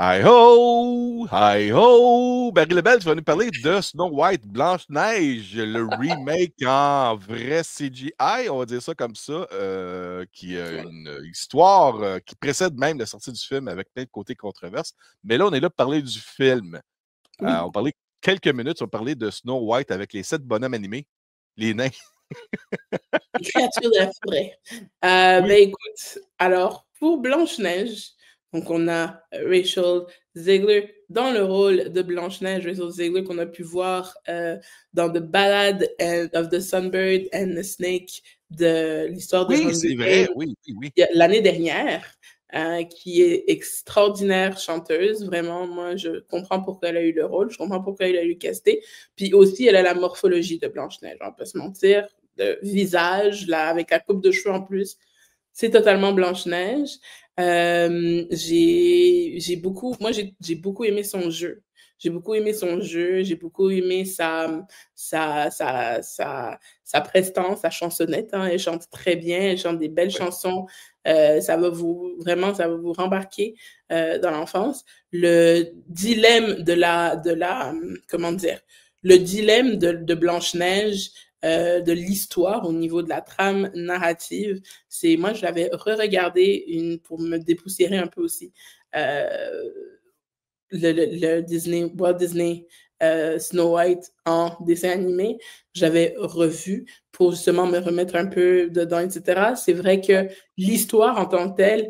Hi-ho! Hi-ho! Barry Lebel, tu vas nous parler de Snow White, Blanche-Neige, le remake en vrai CGI, on va dire ça comme ça, qui a une histoire qui précède même la sortie du film avec plein de côtés controverses. Mais là, on est là pour parler du film. Oui. On parlait quelques minutes, on parlait de Snow White avec les 7 bonhommes animés, les nains. Les créatures de la forêt. Oui. Écoute, alors pour Blanche-Neige, donc on a Rachel Zegler dans le rôle de Blanche-Neige, Rachel Zegler qu'on a pu voir dans The Ballad of the Sunbird and the Snake de l'histoire de Oui, Hunger c'est vrai, Games oui, oui, oui. l'année dernière, qui est extraordinaire chanteuse. Vraiment, moi, je comprends pourquoi elle a eu le rôle, je comprends pourquoi elle a eu casté. Puis aussi, elle a la morphologie de Blanche-Neige, on peut se mentir. Le visage, là, avec la coupe de cheveux en plus, c'est totalement Blanche-Neige. J'ai beaucoup aimé son jeu. J'ai beaucoup aimé son jeu, j'ai beaucoup aimé sa prestance, sa chansonnette. Hein. Elle chante très bien, elle chante des belles chansons. Ça va vous rembarquer dans l'enfance. Le dilemme comment dire, le dilemme de Blanche-Neige, de l'histoire au niveau de la trame narrative, c'est moi je l'avais re-regardé pour me dépoussiérer un peu aussi. Le Disney, Walt Disney Snow White en dessin animé, j'avais revu pour justement me remettre un peu dedans, etc. C'est vrai que l'histoire en tant que telle,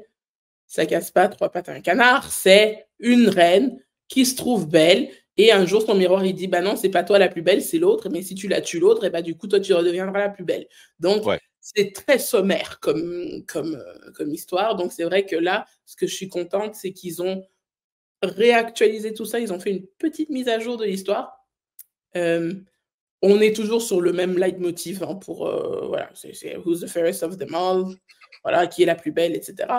ça casse pas trois pattes à un canard, c'est une reine qui se trouve belle et un jour son miroir il dit bah non c'est pas toi la plus belle c'est l'autre mais si tu la tues l'autre et bah du coup toi tu redeviendras la plus belle. Donc Ouais. c'est très sommaire comme histoire. Donc c'est vrai que là ce que je suis contente c'est qu'ils ont réactualisé tout ça, ils ont fait une petite mise à jour de l'histoire. On est toujours sur le même leitmotiv hein, pour voilà, c'est Who's the fairest of them all, voilà, qui est la plus belle, etc.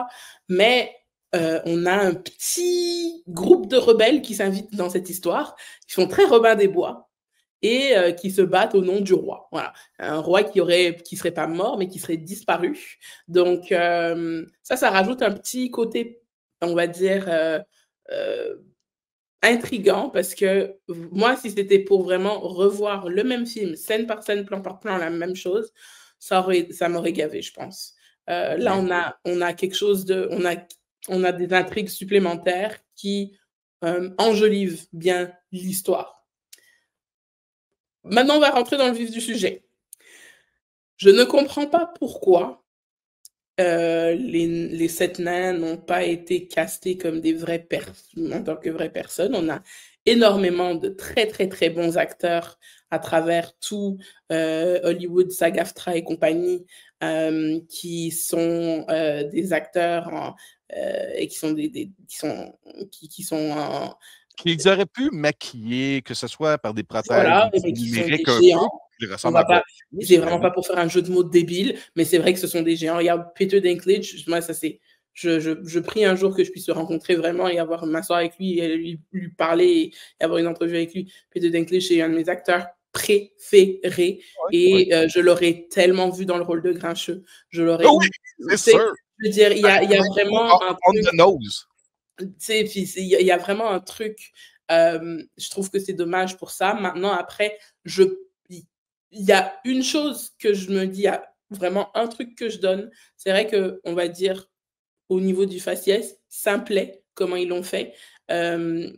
Mais on a un petit groupe de rebelles qui s'invitent dans cette histoire, qui sont très Robin des Bois et qui se battent au nom du roi. Voilà, un roi qui serait pas mort mais qui serait disparu. Donc ça rajoute un petit côté, on va dire. Euh, Intriguant parce que moi, si c'était pour vraiment revoir le même film, scène par scène, plan par plan, la même chose, ça m'aurait gavé, je pense. Là, Bien. on a quelque chose on a des intrigues supplémentaires qui enjolivent bien l'histoire. Maintenant, on va rentrer dans le vif du sujet. Je ne comprends pas pourquoi les 7 nains n'ont pas été castés comme des vraies personnes, en tant que vraies personnes. On a énormément de très, très, très bons acteurs à travers tout Hollywood, SAG-AFTRA et compagnie, qui sont des acteurs et qui sont qui sont Qu'ils auraient pu maquiller, que ce soit par des prothèses voilà, mais qui sont des numériques un peu, géants. qu'ils On ressemblent va encore pas, plus, c'est ben vraiment oui. pas pour faire un jeu de mots débile, mais c'est vrai que ce sont des géants. Regarde, Peter Dinklage, moi, ça c'est, je prie un jour que je puisse le rencontrer vraiment et m'asseoir avec lui et lui parler et avoir une entrevue avec lui. Peter Dinklage, c'est un de mes acteurs préférés Oui, oui. et je l'aurais tellement vu dans le rôle de Grincheux. Je l'aurais, Oui, c'est tu sais, sûr. je veux dire, Ça aurait il y été a même trop vraiment un on truc, the nose. tu sais, puis il y a vraiment un truc, je trouve que c'est dommage pour ça. Maintenant, après, il y a une chose que je me dis, il y a vraiment un truc que je donne. C'est vrai que, on va dire, au niveau du faciès, simplet, comment ils l'ont fait. Euh,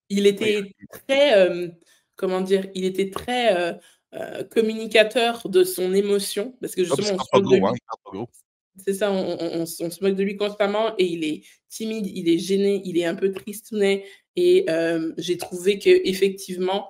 il Oui, était très, comment dire, il était très communicateur de son émotion, parce que ah, parce justement, qu'il on parle se pas moque de gros, hein, lui. il parle pas gros. C'est ça, on se moque de lui constamment et il est timide, il est gêné, il est un peu tristounet et j'ai trouvé que effectivement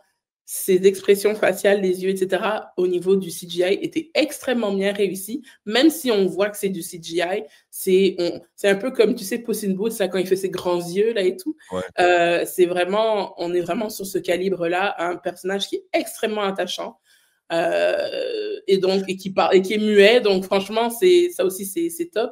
ses expressions faciales, les yeux, etc., au niveau du CGI étaient extrêmement bien réussis, même si on voit que c'est du CGI, c'est un peu comme, tu sais, Puss in Boots, là, quand il fait ses grands yeux, là, et tout. Ouais. On est vraiment sur ce calibre-là, un personnage qui est extrêmement attachant, et donc et qui parle et qui est muet, donc franchement c'est ça aussi c'est top,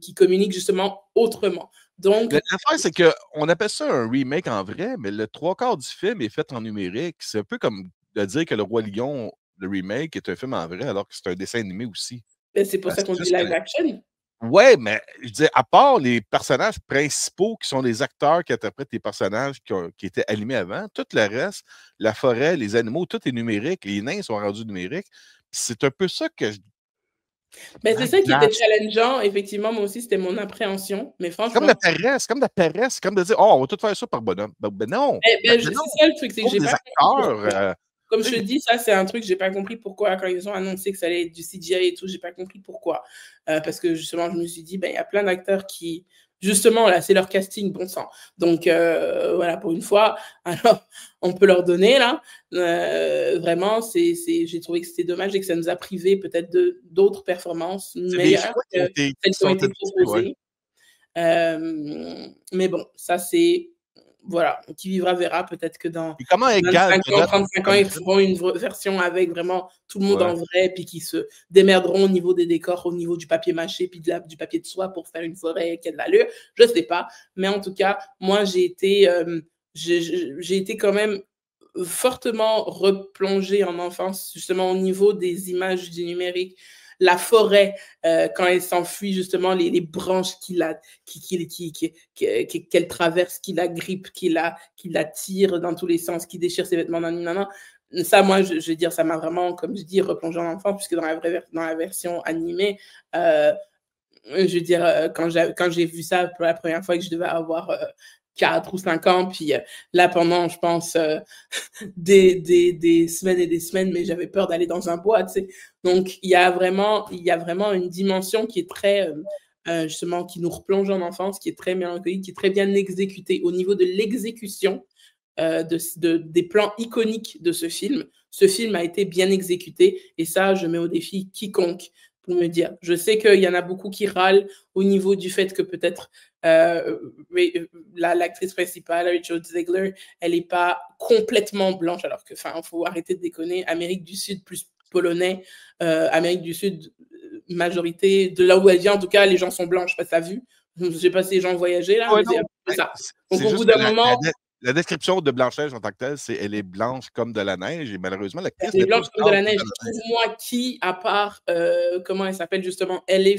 qui communique justement autrement, donc L'affaire, c'est qu'on appelle ça un remake en vrai, mais le 3/4 du film est fait en numérique. C'est un peu comme de dire que Le Roi Lion, le remake, est un film en vrai, alors que c'est un dessin animé aussi. c'est pour ça C'est qu'on dit juste que live action. Ouais, mais je dis, à part les personnages principaux qui sont les acteurs qui interprètent les personnages qui étaient animés avant, tout le reste, la forêt, les animaux, tout est numérique. Les nains sont rendus numériques. C'est un peu ça que je Mais c'est ça qui était backlash. challengeant. Effectivement, moi aussi, c'était mon appréhension. Mais C'est comme la franchement, paresse, c'est comme la paresse, c'est comme de dire, oh, on va tout faire ça par bonhomme. Ben non, ben c'est non, ça le truc, c'est que trouve j'ai des pas compris acteurs. pourquoi. Comme je Tu te sais, dis, ça, c'est un truc, j'ai pas compris pourquoi. Quand ils ont annoncé que ça allait être du CGI et tout, j'ai pas compris pourquoi. Parce que justement, je me suis dit, ben, il y a plein d'acteurs qui, justement, là, c'est leur casting, bon sang. Donc, voilà, pour une fois, alors, on peut leur donner, là. Vraiment, j'ai trouvé que c'était dommage et que ça nous a privé peut-être d'autres performances c'est des meilleures choix que qui celles qui ont sont été indiqués, ouais. proposées. Mais bon, ça c'est voilà, qui vivra verra. Peut-être que dans Et comment Gal 25 ans, Gadot 35 ans, ils Johnson? feront une version avec vraiment tout le monde Ouais. en vrai, puis qui se démerderont au niveau des décors, au niveau du papier mâché, puis du papier de soie pour faire une forêt qui a de l'allure. Je sais pas, mais en tout cas, moi j'ai été quand même fortement replongée en enfance, justement au niveau des images du numérique. La forêt, quand elle s'enfuit, justement, les branches qu'elle traverse, qui la grippe, qui la tire dans tous les sens, qui déchire ses vêtements. Nanana. Ça, moi, je veux dire, ça m'a vraiment, comme je dis, replongé en enfance, puisque dans la version animée, je veux dire, quand j'ai vu ça pour la première fois, que je devais avoir 4 ou 5 ans, puis là, pendant, je pense, des semaines et des semaines, mais j'avais peur d'aller dans un bois, tu sais. Donc, il y a vraiment une dimension qui est très, justement, qui nous replonge en enfance, qui est très mélancolique, qui est très bien exécutée au niveau de l'exécution des plans iconiques de ce film. Ce film a été bien exécuté et ça, je mets au défi quiconque pour me dire. Je sais qu'il y en a beaucoup qui râlent au niveau du fait que peut-être l'actrice principale, Rachel Zegler, elle n'est pas complètement blanche, alors que, enfin, il faut arrêter de déconner. Amérique du Sud plus polonais, Amérique du Sud, majorité, de là où elle vient, en tout cas, les gens sont blancs, je ne sais pas si tu as vu. Je ne sais pas si les gens voyageaient là, Ouais, mais c'est non, ben, ça. Donc, c'est au bout juste que d'un moment, la description de Blanche-Neige en tant que telle, c'est elle est blanche comme de la neige et malheureusement, l'actrice elle est n'est pas blanche aussi comme de blanche la comme neige. de la neige. Trouve-moi qui, à part, comment elle s'appelle justement, Elle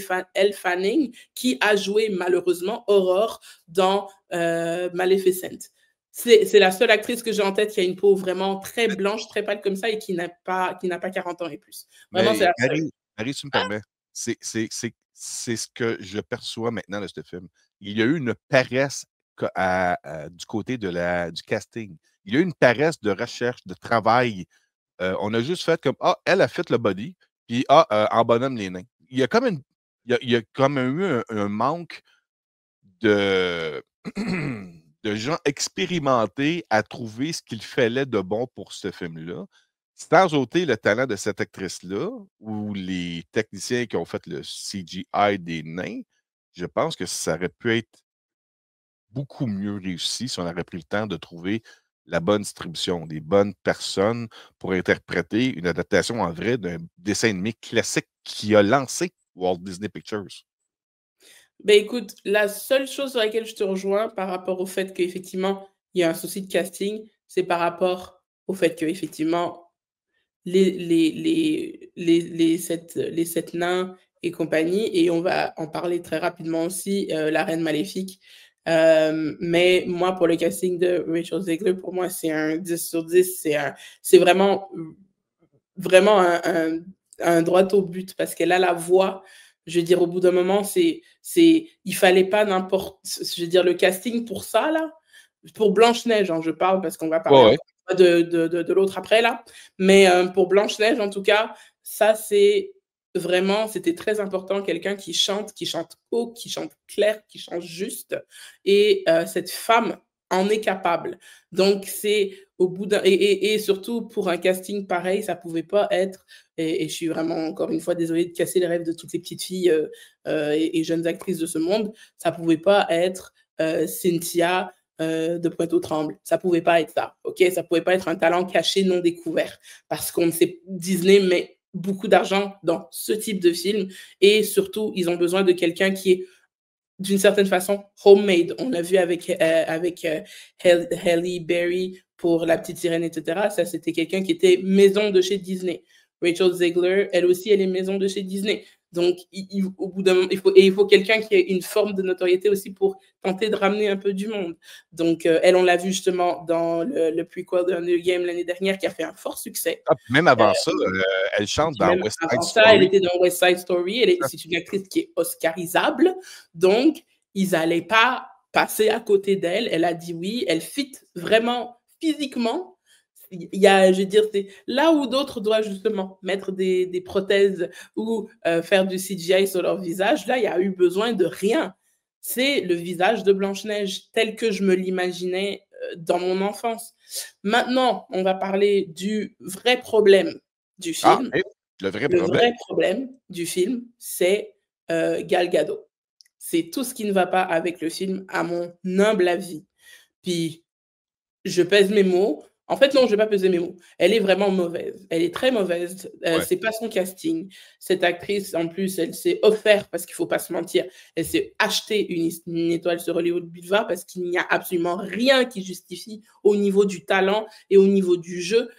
Fanning, qui a joué malheureusement Aurore dans Maleficent. C'est la seule actrice que j'ai en tête qui a une peau vraiment très blanche, très pâle comme ça et qui n'a pas 40 ans et plus. Vraiment, c'est Mais la seule. Marie, tu me permets, c'est ce que je perçois maintenant de ce film. Il y a eu une paresse du côté du casting. Il y a eu une paresse de recherche, de travail. On a juste fait comme, ah, elle a fait le body, puis ah, en bonhomme les nains. Il y a comme il y a comme eu un manque de, de gens expérimentés à trouver ce qu'il fallait de bon pour ce film-là, sans ôter le talent de cette actrice-là ou les techniciens qui ont fait le CGI des nains. Je pense que ça aurait pu être beaucoup mieux réussi si on aurait pris le temps de trouver la bonne distribution, des bonnes personnes pour interpréter une adaptation en vrai d'un dessin animé classique qui a lancé Walt Disney Pictures. Ben écoute, la seule chose sur laquelle je te rejoins par rapport au fait qu'effectivement, il y a un souci de casting, c'est par rapport au fait qu'effectivement, les sept nains et compagnie, et on va en parler très rapidement aussi, la Reine Maléfique. Mais moi, pour le casting de Rachel Zegler, pour moi, c'est un 10 sur 10. C'est vraiment, vraiment un droit au but parce qu'elle a la voix. Je veux dire, au bout d'un moment, il fallait pas n'importe, je veux dire, le casting pour ça, là, pour Blanche-Neige, hein, je parle parce qu'on va parler Ouais, ouais. encore de l'autre après, là. Mais pour Blanche-Neige, en tout cas, ça, c'était très important. Quelqu'un qui chante haut, qui chante clair, qui chante juste. Et cette femme en est capable. Donc, c'est au bout d'un. Et surtout, pour un casting pareil, ça pouvait pas être. Et je suis vraiment, encore une fois, désolée de casser les rêves de toutes les petites filles et jeunes actrices de ce monde. Ça pouvait pas être Cynthia de Pointe-aux-Trembles. Ça pouvait pas être ça, ok? Ça pouvait pas être un talent caché, non découvert. Parce qu'on sait, Disney met beaucoup d'argent dans ce type de film. Et surtout, ils ont besoin de quelqu'un qui est d'une certaine façon homemade. On l'a vu avec Halle Berry pour La Petite Sirène, etc. Ça, c'était quelqu'un qui était maison de chez Disney. Rachel Zegler, elle aussi, elle est maison de chez Disney. Donc, au bout d'un moment, il faut quelqu'un qui ait une forme de notoriété aussi pour tenter de ramener un peu du monde. Donc, elle, on l'a vu justement dans le prequel de Hunger Games l'année dernière, qui a fait un fort succès. Ah, même avant ça, elle chante dans Même West Side avant Story. ça, elle était dans West Side Story. C'est une actrice qui est oscarisable. Donc, ils n'allaient pas passer à côté d'elle. Elle a dit oui. Elle fit vraiment physiquement. Il y a, je veux dire, c'est là où d'autres doivent justement mettre des prothèses ou faire du CGI sur leur visage. Là, il y a eu besoin de rien. C'est le visage de Blanche-Neige tel que je me l'imaginais dans mon enfance. Maintenant, on va parler du vrai problème du film. Ah, le vrai problème du film, c'est Gal Gadot. C'est tout ce qui ne va pas avec le film, à mon humble avis. Puis, je pèse mes mots. En fait, non, je ne vais pas peser mes mots. Elle est vraiment mauvaise. Elle est très mauvaise. C'est pas son casting. Cette actrice, en plus, elle s'est offert, parce qu'il ne faut pas se mentir, elle s'est acheté une étoile sur Hollywood Boulevard parce qu'il n'y a absolument rien qui justifie au niveau du talent et au niveau du jeu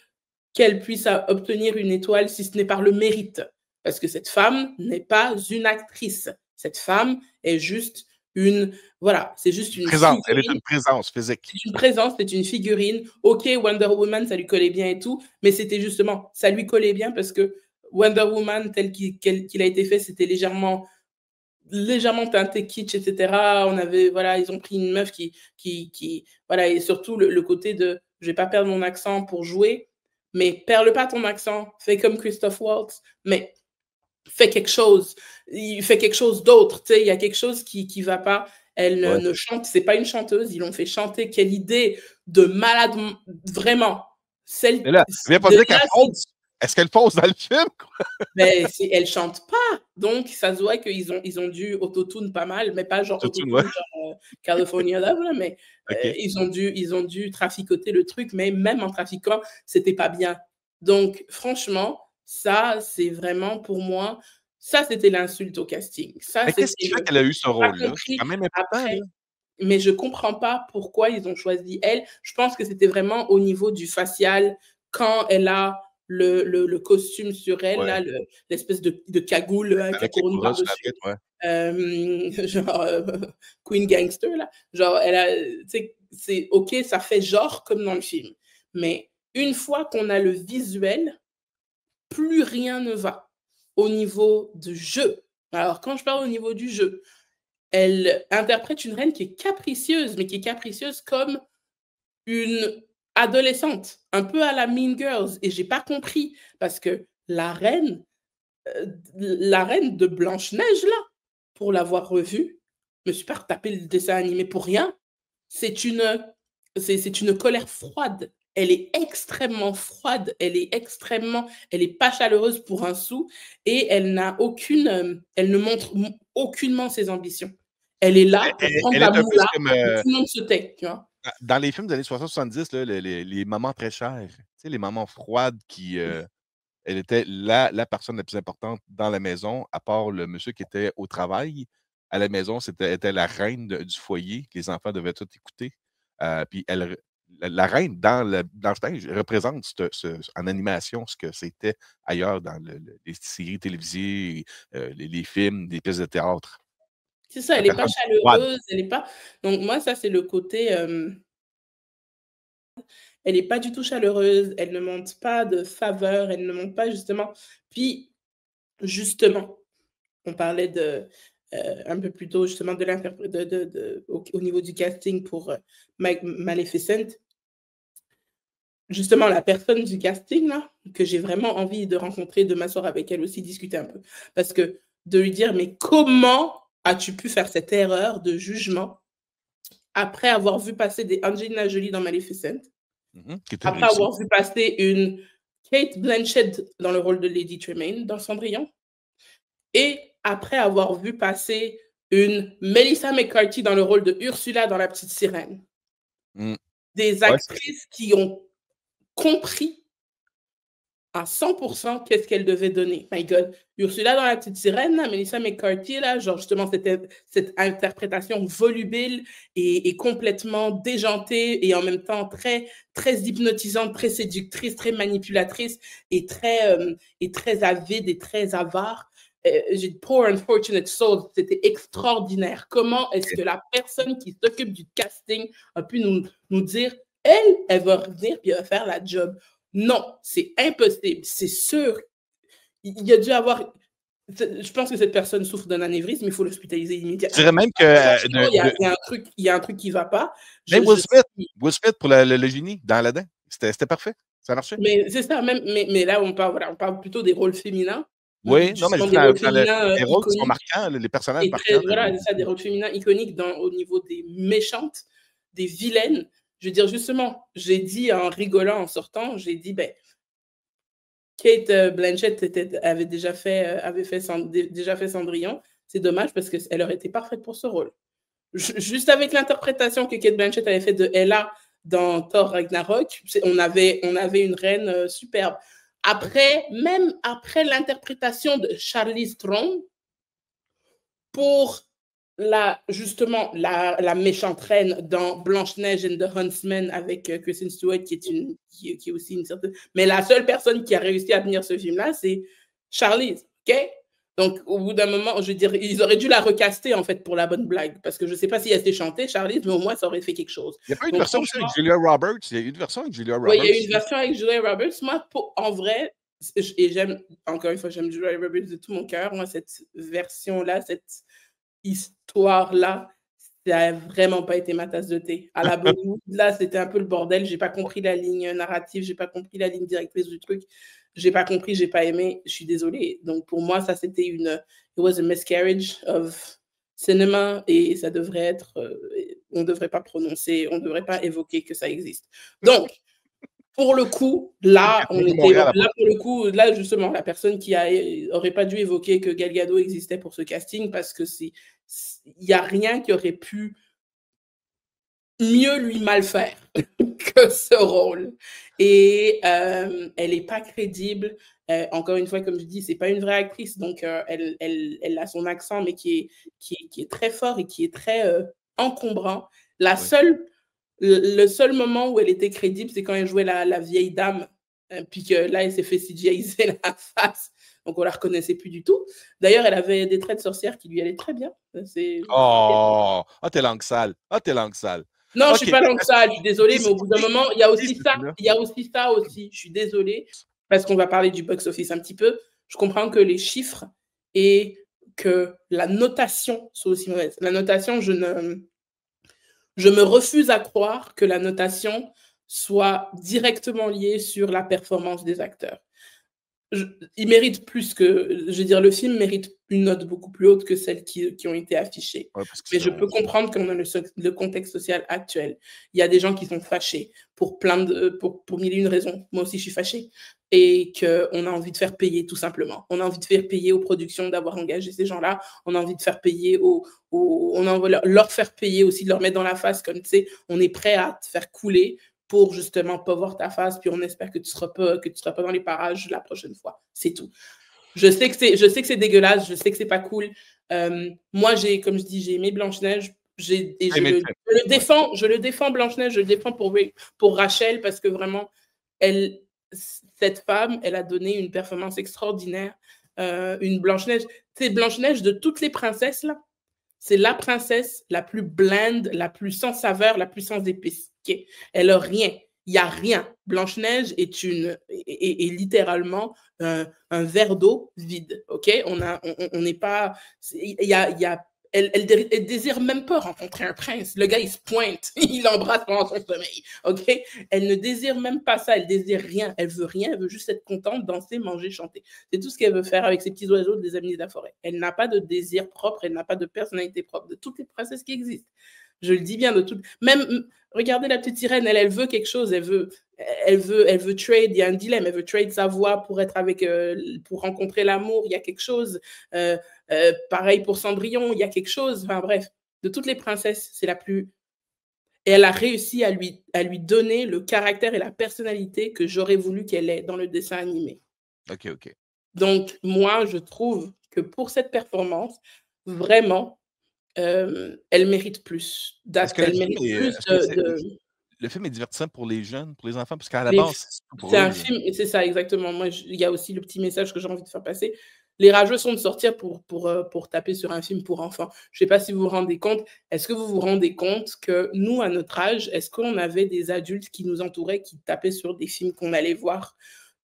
qu'elle puisse obtenir une étoile si ce n'est par le mérite. Parce que cette femme n'est pas une actrice. Cette femme est juste c'est juste une présence. Elle est une présence physique. C'est une présence, c'est une figurine. OK, Wonder Woman, ça lui collait bien et tout, mais c'était justement, ça lui collait bien parce que Wonder Woman, tel qu'il a été fait, c'était légèrement teinté kitsch, etc. On avait, ils ont pris une meuf qui et surtout le côté de, je vais pas perdre mon accent pour jouer, mais perds pas ton accent, fais comme Christoph Waltz, mais fais quelque chose. Il fait quelque chose d'autre, tu sais, il y a quelque chose qui va pas. Elle ne chante, c'est pas une chanteuse, ils l'ont fait chanter. Quelle idée de malade, vraiment. Et là, viens pas dire qu'elle pose. Est-ce qu'elle pose dans le film? Mais elle chante pas, donc ça se voit qu'ils ont dû autotune pas mal, mais pas genre autotune genre California Love, mais ils ont dû traficoter le truc, mais même en trafiquant, c'était pas bien. Donc franchement, ça c'est vraiment pour moi, ça c'était l'insulte au casting. Ça, mais qu'est-ce qui fait qu'elle a eu ce rôle-là? C'est quand même important. Mais je comprends pas pourquoi ils ont choisi elle. Je pense que c'était vraiment au niveau du facial, quand elle a le costume sur elle, là, l'espèce de cagoule qui a couronne par-dessus. Genre Queen Gangster, là. Genre, elle a, c'est OK, ça fait genre comme dans le film. Mais une fois qu'on a le visuel, plus rien ne va au niveau du jeu. Alors, quand je parle au niveau du jeu, elle interprète une reine qui est capricieuse, mais qui est capricieuse comme une adolescente, un peu à la Mean Girls. Et j'ai pas compris, parce que la reine de Blanche-Neige, là, pour l'avoir revue, je me suis pas retapé le dessin animé pour rien. C'est une colère froide. Elle est extrêmement froide, elle est pas chaleureuse pour un sou, et elle ne montre aucunement ses ambitions. Elle est là pour prendre la moula, et tout le monde se tait, tu vois. Dans les films des années 60-70, les mamans très chères, tu sais, les mamans froides qui... elle était la personne la plus importante dans la maison, à part le monsieur qui était au travail. À la maison, était la reine du foyer. Les enfants devaient tout écouter. Puis la reine dans Blanche-Neige représente en animation ce que c'était ailleurs dans les séries télévisées, les films, les pièces de théâtre. C'est ça, elle n'est pas chaleureuse, elle n'est pas... Donc moi, ça, c'est le côté... Elle n'est pas du tout chaleureuse, elle ne montre pas de faveur, elle ne montre pas justement... Puis, justement, on parlait un peu plus tôt justement au niveau du casting pour Maleficent. Justement, la personne du casting, là, que j'ai vraiment envie de rencontrer, de m'asseoir avec elle aussi, discuter un peu. Parce que de lui dire, mais comment as-tu pu faire cette erreur de jugement après avoir vu passer des Angelina Jolie dans Maleficent, après avoir vu passer une Kate Blanchett dans le rôle de Lady Tremaine dans Cendrillon, et après avoir vu passer une Melissa McCarthy dans le rôle de Ursula dans La Petite Sirène. Des actrices qui ont compris à 100% qu'est-ce qu'elle devait donner. My God. Ursula dans La Petite Sirène, là, Melissa McCarthy, là, genre justement, c'était cette interprétation volubile et complètement déjantée et en même temps très, très hypnotisante, très séductrice, très manipulatrice et très avide et très avare. j'ai dit Poor Unfortunate Souls, c'était extraordinaire. Comment est-ce que la personne qui s'occupe du casting a pu nous dire, elle va revenir puis elle va faire la job. Non, c'est impossible. C'est sûr. Il y a dû avoir. Je pense que cette personne souffre d'un anévrisme, il faut l'hospitaliser immédiatement. Je dirais même que. Il y a un truc qui ne va pas. Même Will Smith pour le génie dans Aladdin. C'était parfait. Ça marchait. Mais c'est ça, mais là, on parle plutôt des rôles féminins. Oui, non, mais des rôles féminins les rôles qui sont marquants, les personnages marquants. Voilà, c'est ça, des rôles féminins iconiques au niveau des méchantes, des vilaines. Je veux dire, justement, j'ai dit en rigolant, en sortant, j'ai dit, ben, Kate Blanchett avait déjà fait Cendrillon. C'est dommage parce qu'elle aurait été parfaite pour ce rôle. Juste avec l'interprétation que Kate Blanchett avait faite de Ella dans Thor Ragnarok, on avait une reine superbe. Même après l'interprétation de Charlize Theron pour justement la méchante reine dans Blanche-Neige and the Huntsman avec Kristen Stewart, qui est aussi une certaine... Mais la seule personne qui a réussi à tenir ce film-là, c'est Charlize, OK? Donc, au bout d'un moment, je veux dire, ils auraient dû la recaster, en fait, pour la bonne blague. Parce que je ne sais pas si elle s'est chantée, Charlize, mais au moins, ça aurait fait quelque chose. Il n'y a pas eu une version aussi avec Julia Roberts? Il y a eu une version avec Julia Roberts? Oui, il y a eu une version avec Julia Roberts. Moi, en vrai, et j'aime, encore une fois, j'aime Julia Roberts de tout mon cœur. Moi, cette version-là, cette histoire-là, ça n'a vraiment pas été ma tasse de thé. À la Bollywood, là, c'était un peu le bordel. Je n'ai pas compris la ligne narrative, je n'ai pas compris la ligne directrice du truc. Je n'ai pas compris, je n'ai pas aimé. Je suis désolée. Donc, pour moi, ça, c'était it was a miscarriage of cinema et ça devrait être... on ne devrait pas prononcer, on ne devrait pas évoquer que ça existe. Donc, pour le coup, là, justement, la personne qui aurait pas dû évoquer que Gal Gadot existait pour ce casting parce que il n'y a rien qui aurait pu mieux lui mal faire que ce rôle. Et elle n'est pas crédible. Encore une fois, comme je dis, c'est pas une vraie actrice, donc elle a son accent, mais qui est très fort et qui est très encombrant. Le seul moment où elle était crédible, c'est quand elle jouait la vieille dame, puis que là, elle s'est fait CGIser la face. Donc, on ne la reconnaissait plus du tout. D'ailleurs, elle avait des traits de sorcière qui lui allaient très bien. T'es langue sale. Non, je ne suis pas langue sale, je suis désolée, mais au bout d'un moment, il y a aussi ça. Il y a aussi ça aussi. Je suis désolée, parce qu'on va parler du box-office un petit peu. Je comprends que les chiffres et que la notation soient aussi mauvaises. La notation, je me refuse à croire que la notation soit directement liée sur la performance des acteurs. Il mérite plus que... Je veux dire, le film mérite une note beaucoup plus haute que celles qui ont été affichées. Ouais, mais je peux comprendre qu'on a le contexte social actuel. Il y a des gens qui sont fâchés pour mille et une raisons. Moi aussi, je suis fâchée. Et qu'on a envie de faire payer, tout simplement. On a envie de faire payer aux productions d'avoir engagé ces gens-là. On a envie de faire payer on a envie de leur faire payer aussi, de leur mettre dans la face, comme tu sais, on est prêt à te faire couler pour justement pas voir ta face, puis on espère que tu seras pas dans les parages la prochaine fois. C'est tout. Je sais que c'est dégueulasse, je sais que c'est pas cool. Moi, comme je dis, j'ai aimé Blanche-Neige, je le défends Blanche-Neige, je le défends pour Rachel, parce que vraiment, cette femme, elle a donné une performance extraordinaire. Une Blanche-Neige, c'est Blanche-Neige de toutes les princesses, là. C'est la princesse la plus blinde, la plus sans saveur, la plus sans épices. Okay? Elle n'a rien. Il n'y a rien. Blanche-Neige est littéralement un verre d'eau vide. Okay? On n'est pas... Elle désire même pas rencontrer un prince. Le gars, il se pointe. Il l'embrasse pendant son sommeil. Okay? Elle ne désire même pas ça. Elle désire rien. Elle veut rien. Elle veut juste être contente, danser, manger, chanter. C'est tout ce qu'elle veut faire avec ses petits oiseaux des amis de la forêt. Elle n'a pas de désir propre. Elle n'a pas de personnalité propre. De toutes les princesses qui existent. Je le dis bien, de toutes. Même, regardez la petite sirène. Elle veut quelque chose. Elle veut trade. Il y a un dilemme. Elle veut trade sa voix pour être pour rencontrer l'amour. Il y a quelque chose. Pareil pour Cendrillon, il y a quelque chose. Enfin bref, de toutes les princesses, c'est la plus... Et elle a réussi à lui donner le caractère et la personnalité que j'aurais voulu qu'elle ait dans le dessin animé. OK. Donc, moi, je trouve que pour cette performance, vraiment, elle mérite plus. Le film est divertissant pour les jeunes, pour les enfants, parce qu'à la base, c'est un film, et c'est ça, exactement. Moi, il y a aussi le petit message que j'ai envie de faire passer. les rageux sont de sortir pour taper sur un film pour enfants. Je sais pas si vous vous rendez compte. Est-ce que vous vous rendez compte que nous, à notre âge, est-ce qu'on avait des adultes qui nous entouraient, qui tapaient sur des films qu'on allait voir?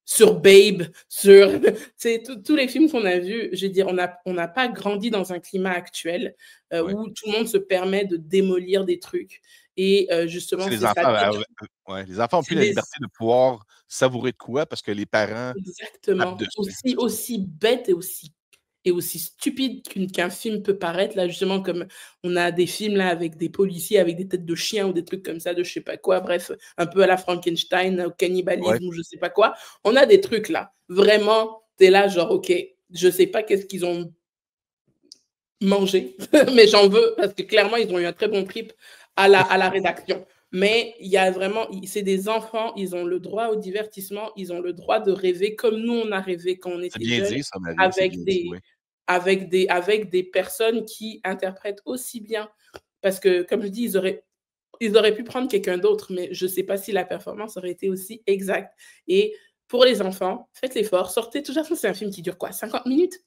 Sur Babe, sur tous les films qu'on a vus, je veux dire, on n'a pas grandi dans un climat actuel Ouais. où tout le monde se permet de démolir des trucs. Et justement, Les c'est ça. enfants, ouais, les enfants ont plus C'est la des liberté de pouvoir savourer de quoi parce que les parents tapent Exactement. dessus. Aussi bête et aussi stupide qu'un film peut paraître. Là, justement, comme on a des films là avec des policiers avec des têtes de chiens ou des trucs comme ça, de je sais pas quoi, bref, un peu à la Frankenstein, au Ouais. cannibalisme ou je sais pas quoi. On a des trucs là. Vraiment, tu es là, genre, OK, je sais pas qu'est-ce qu'ils ont mangé, mais j'en veux parce que clairement, ils ont eu un très bon trip à la rédaction. Mais il y a vraiment, c'est des enfants, ils ont le droit au divertissement, ils ont le droit de rêver comme nous, on a rêvé quand on C'est était bien jeunes, dit ça, Marie, c'est bien avec dit, des, oui. avec des personnes qui interprètent aussi bien. Parce que, comme je dis, ils auraient pu prendre quelqu'un d'autre, mais je ne sais pas si la performance aurait été aussi exacte. Et pour les enfants, faites l'effort, sortez. De toute façon, c'est un film qui dure quoi, 50 minutes?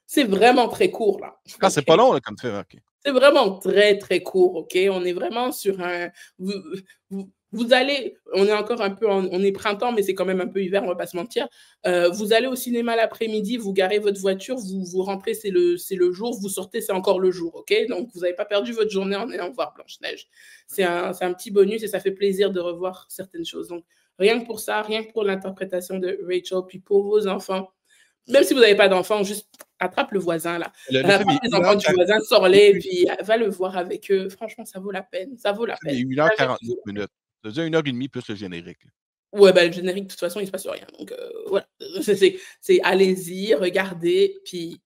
C'est vraiment très court, là. Ah, c'est pas long, là, comme film, OK. C'est vraiment très, très court, OK? On est vraiment sur un... Vous allez... On est encore un peu... On est printemps, mais c'est quand même un peu hiver, on va pas se mentir. Vous allez au cinéma l'après-midi, vous garez votre voiture, vous rentrez, c'est le jour, vous sortez, c'est encore le jour, OK? Donc, vous n'avez pas perdu votre journée en allant voir Blanche-Neige. C'est un petit bonus et ça fait plaisir de revoir certaines choses. Donc, rien que pour ça, rien que pour l'interprétation de Rachel, puis pour vos enfants, même si vous n'avez pas d'enfants, juste attrape le voisin, là. Le film Attrape est les 1 enfants heure du 40 voisin, sors-les, puis va le voir avec eux. Franchement, ça vaut la peine. Ça vaut le la film peine. est 1 heure 49 minutes. Ça veut dire 1 heure et demie plus le générique. Ouais, bah, le générique, de toute façon, il se passe rien. Donc, voilà. C'est allez-y, regardez, puis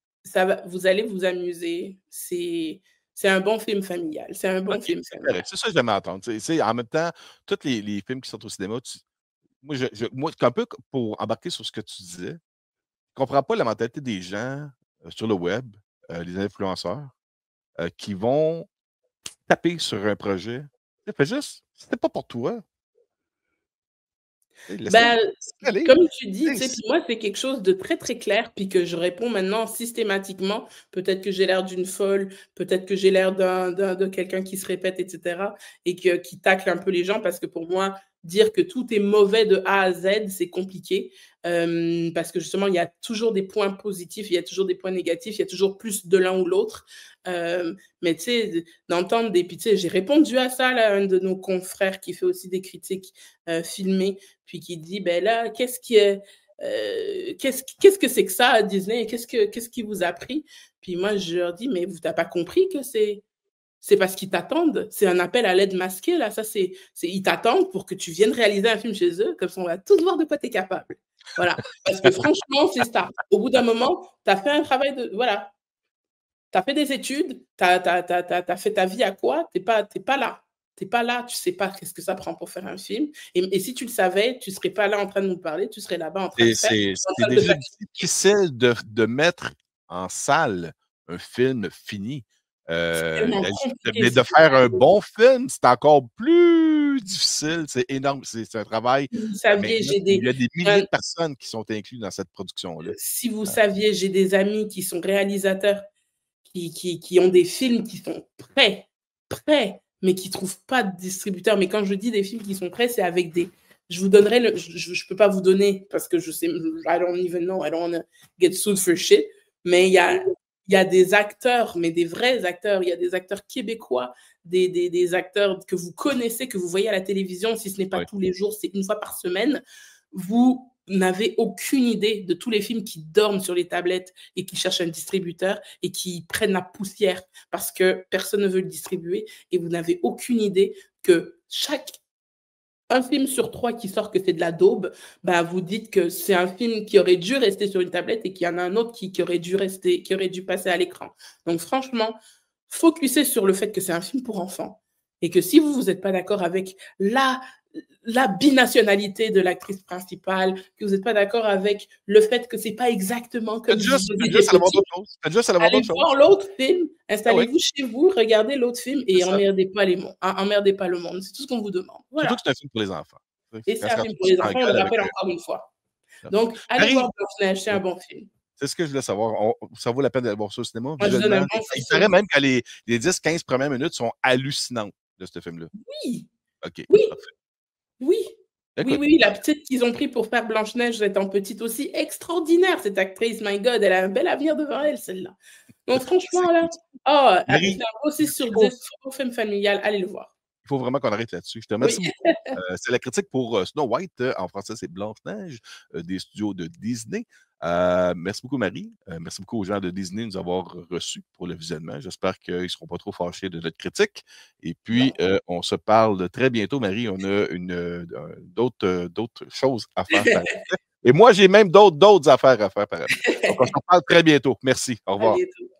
vous allez vous amuser. C'est un bon film familial. C'est un bon OK, film c'est familial. correct. C'est ça que j'aime entendre. Tu sais, en même temps, tous les films qui sortent au cinéma, moi, un peu pour embarquer sur ce que tu disais, je comprends pas la mentalité des gens sur le web, les influenceurs, qui vont taper sur un projet. Fais juste, c'était pas pour toi. Laisse-le Bah, aller. comme tu dis, tu Tu sais, sais, puis moi, c'est quelque chose de très, très clair, puis que je réponds maintenant systématiquement. Peut-être que j'ai l'air d'une folle, peut-être que j'ai l'air de quelqu'un qui se répète, etc., et qui tacle un peu les gens, parce que pour moi, dire que tout est mauvais de A à Z, c'est compliqué, parce que justement, il y a toujours des points positifs, il y a toujours des points négatifs, il y a toujours plus de l'un ou l'autre. Mais tu sais, d'entendre des... Puis tu sais, j'ai répondu à ça, là, un de nos confrères qui fait aussi des critiques filmées, puis qui dit, ben là, qu'est-ce que c'est que ça, Disney? Qu'est-ce qui vous a pris? Puis moi, je leur dis, mais vous n'avez pas compris que c'est parce qu'ils t'attendent. C'est un appel à l'aide masqué, là. Ça, ils t'attendent pour que tu viennes réaliser un film chez eux, comme ça, on va tous voir de quoi tu es capable. Voilà. Parce que franchement, c'est ça. Au bout d'un moment, tu as fait un travail de... Voilà. Tu as fait des études, tu as fait ta vie à quoi? Tu n'es pas là. Tu n'es pas là, tu ne sais pas qu'est-ce que ça prend pour faire un film. Et si tu le savais, tu ne serais pas là en train de nous parler, tu serais là-bas en train de faire, en c'est train de te déjà fatiguer. difficile de mettre en salle un film fini. C'est tellement Mais compliqué. de faire un bon film, c'est encore plus difficile. C'est énorme. C'est un travail. Si vous saviez, Maintenant, il y a des milliers de personnes qui sont incluses dans cette production-là. si vous saviez, j'ai des amis qui sont réalisateurs, qui ont des films qui sont prêts, mais qui ne trouvent pas de distributeur. Mais quand je dis des films qui sont prêts, c'est avec des... Je vous donnerai je ne peux pas vous donner parce que je sais, I don't even know, I don't want to get sued for shit. Mais il y a des acteurs, mais des vrais acteurs. Il y a des acteurs québécois, des acteurs que vous connaissez, que vous voyez à la télévision, si ce n'est pas Ouais. tous les jours, c'est une fois par semaine. Vous n'avez aucune idée de tous les films qui dorment sur les tablettes et qui cherchent un distributeur et qui prennent la poussière parce que personne ne veut le distribuer, et vous n'avez aucune idée que un film sur 3 qui sort que c'est de la daube, bah vous dites que c'est un film qui aurait dû rester sur une tablette et qu'il y en a un autre qui aurait dû passer à l'écran. Donc franchement, focussez sur le fait que c'est un film pour enfants et que si vous n'êtes pas d'accord avec la binationalité de l'actrice principale, que vous n'êtes pas d'accord avec le fait que c'est pas exactement comme Faites vous juste, faisiez faites des juste aller voir petits, d'autres choses. Faites juste aller voir allez d'autres choses. voir l'autre film, Ah oui, installez-vous chez vous, regardez l'autre film c'est et ça. emmerdez pas le monde. C'est tout ce qu'on vous demande. Surtout Voilà. que c'est un film pour les enfants. Et c'est un film pour les enfants, on le rappelle encore une fois. Donc, allez Marie, voir Blanche-Neige, c'est un bon film. C'est ce que je voulais savoir. Ça vaut la peine d'aller voir ça au cinéma, Moi, je donne un visuellement? bon Il 6 sur paraît 10. même que les 10-15 premières minutes sont hallucinantes de ce film-là. Oui, OK, oui, parfait. oui. Oui, Écoute, oui, la petite qu'ils ont pris pour faire Blanche-Neige étant petite aussi, extraordinaire cette actrice, my God, elle a un bel avenir devant elle, celle-là. Donc c'est franchement, là, cool. oh, je Marie, fais un gros 6 sur 10, beau film familial, allez le voir. il faut vraiment qu'on arrête là-dessus. Je te Oui. remercie beaucoup. C'est la critique pour Snow White. En français, c'est Blanche-Neige, des studios de Disney. Merci beaucoup, Marie. Merci beaucoup aux gens de Disney de nous avoir reçus pour le visionnement. J'espère qu'ils ne seront pas trop fâchés de notre critique. Et puis, Non. on se parle très bientôt, Marie. On a d'autres choses à faire par après. Et moi, j'ai même d'autres affaires à faire par après. Donc, on se parle très bientôt. Merci. Au À revoir. bientôt.